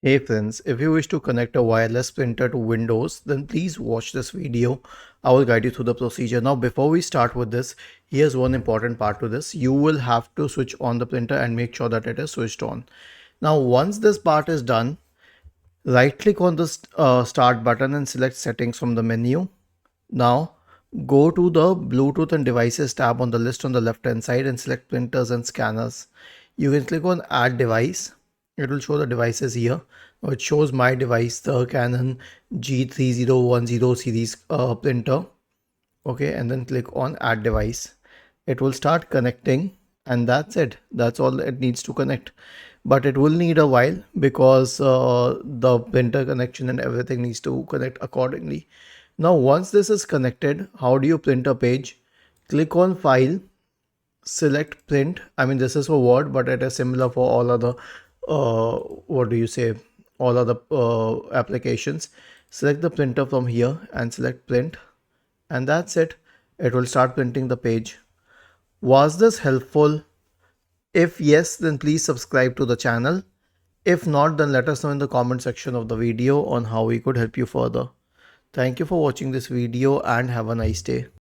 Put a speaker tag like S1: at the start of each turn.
S1: Hey friends, if you wish to connect a wireless printer to Windows, then please watch this video. I will guide you through the procedure. Now, before we start with this, here's one important part to this. You will have to switch on the printer and make sure that it is switched on. Now, once this part is done, right click on the start button and select settings from the menu. Now, go to the Bluetooth and devices tab on the list on the left hand side and select printers and scanners. You can click on add device. It will show the devices here. Now it shows my device, the Canon G3010 series printer. Okay, and then click on add device. It will start connecting, and that's it. That's all it needs to connect. But it will need a while because the printer connection and everything needs to connect accordingly. Now, once this is connected, how do you print a page? Click on file, select print. I mean, this is for Word, but it is similar for all other, what do you say, all other applications. Select the printer from here and select print, and that's it. It will start printing the page. Was this helpful? If yes, then please subscribe to the channel. If not, then let us know in the comment section of the video on how we could help you further. Thank you for watching this video and have a nice day.